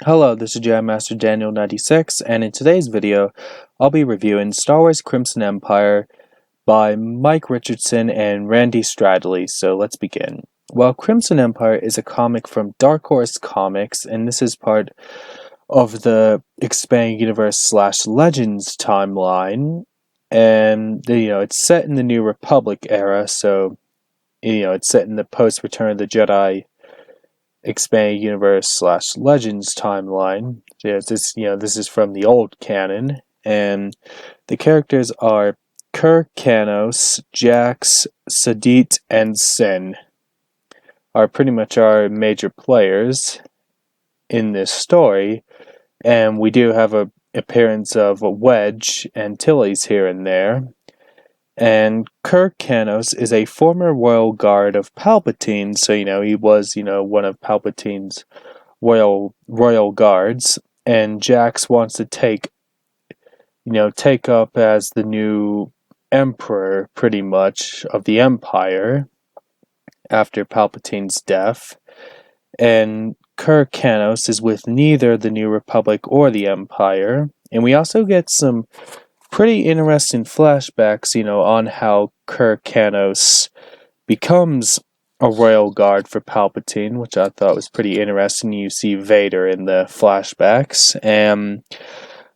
Hello, this is Jam Master Daniel 96, and in today's video, I'll be reviewing Star Wars Crimson Empire by Mike Richardson and Randy Stradley, so let's begin. Well, Crimson Empire is a comic from Dark Horse Comics, and this is part of the Expanded Universe / Legends timeline, and it's set in the New Republic era, so it's set in the post-Return of the Jedi Expanded Universe / Legends timeline. This is from the old canon, and the characters are Kur Kanos, Jax, Sadit, and Sin are pretty much our major players in this story, and we do have a appearance of Wedge and Tilly's here and there. And Kur Kanos is a former royal guard of Palpatine, so he was one of Palpatine's royal guards, and Jax wants to take up as the new emperor, pretty much, of the Empire after Palpatine's death. And Kur Kanos is with neither the New Republic or the Empire, and we also get some pretty interesting flashbacks, on how Kur Kanos becomes a royal guard for Palpatine, which I thought was pretty interesting. You see Vader in the flashbacks, and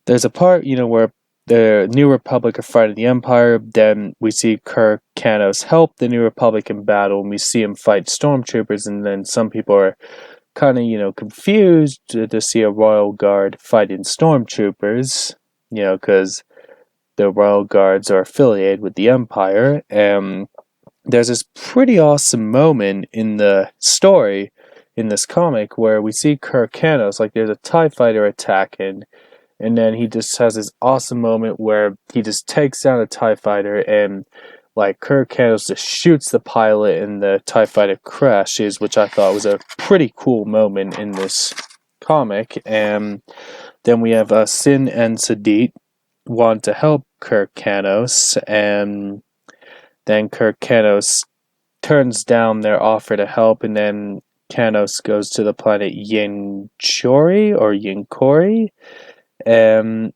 there's a part, where the New Republic are fighting the Empire. Then we see Kur Kanos help the New Republic in battle, and we see him fight stormtroopers, and then some people are kind of, confused to see a royal guard fighting stormtroopers, because the royal guards are affiliated with the Empire. And there's this pretty awesome moment in the story, in this comic, where we see Kur Kanos, like there's a TIE fighter attacking, and then he just has this awesome moment where he just takes down a TIE fighter, and like Kur Kanos just shoots the pilot and the TIE fighter crashes, which I thought was a pretty cool moment in this comic. And then we have Sin and Sadit want to help Kur Kanos, and then Kur Kanos turns down their offer to help, and then Kanos goes to the planet Yinkori, and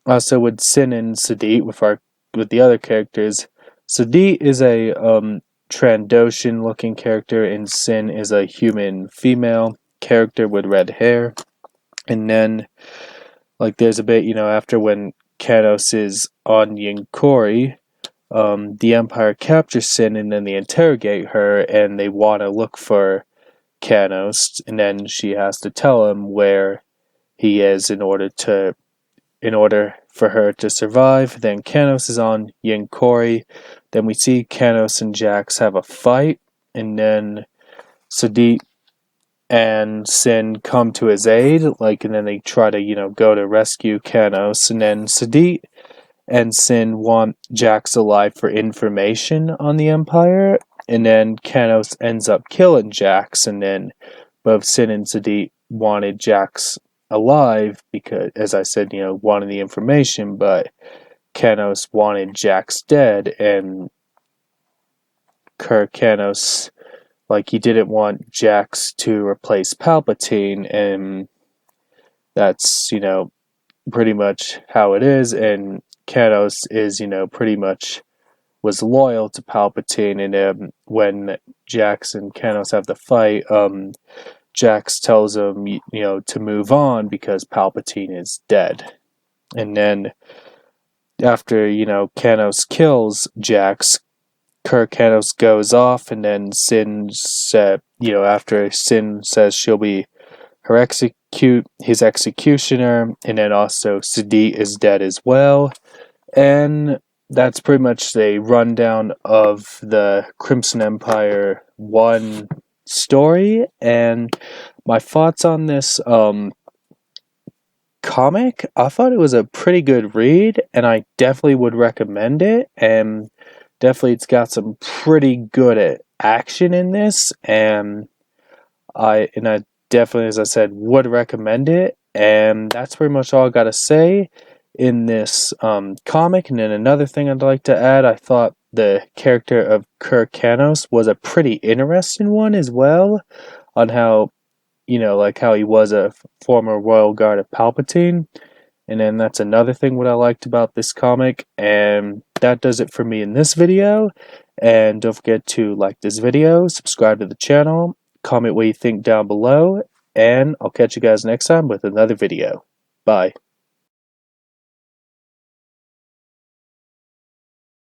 also with Sin and Sadit, with the other characters. Sadit is a Trandoshan looking character, and Sin is a human female character with red hair. And then there's a bit, after when Kanos is on Yinkori, the Empire captures Sin, and then they interrogate her, and they want to look for Kanos, and then she has to tell him where he is in order for her to survive. Then Kanos is on Yinkori. Then we see Kanos and Jax have a fight, and then Sadit and Sin come to his aid, and then they try to, go to rescue Kanos, and then Sadit and Sin want Jax alive for information on the Empire, and then Kanos ends up killing Jax, and then both Sin and Sadit wanted Jax alive because, as I said, wanted the information, but Kanos wanted Jax dead, and Kur Kanos, he didn't want Jax to replace Palpatine, and that's, pretty much how it is. And Kanos is, pretty much was loyal to Palpatine, and when Jax and Kanos have the fight, Jax tells him, to move on because Palpatine is dead. And then after, Kanos kills Jax, Kur Kanos goes off, and then Sin said, after Sin says she'll be his executioner, and then also Sadit is dead as well. And that's pretty much a rundown of the Crimson Empire 1 story, and my thoughts on this comic. I thought it was a pretty good read, and I definitely would recommend it, and definitely it's got some pretty good action in this, and I definitely, as I said, would recommend it. And that's pretty much all I gotta say in this comic. And then another thing I'd like to add, I thought the character of Kur Kanos was a pretty interesting one as well, on how like how he was a former royal guard of Palpatine. And then that's another thing what I liked about this comic. And that does it for me in this video. And don't forget to like this video, subscribe to the channel, comment what you think down below, and I'll catch you guys next time with another video. Bye.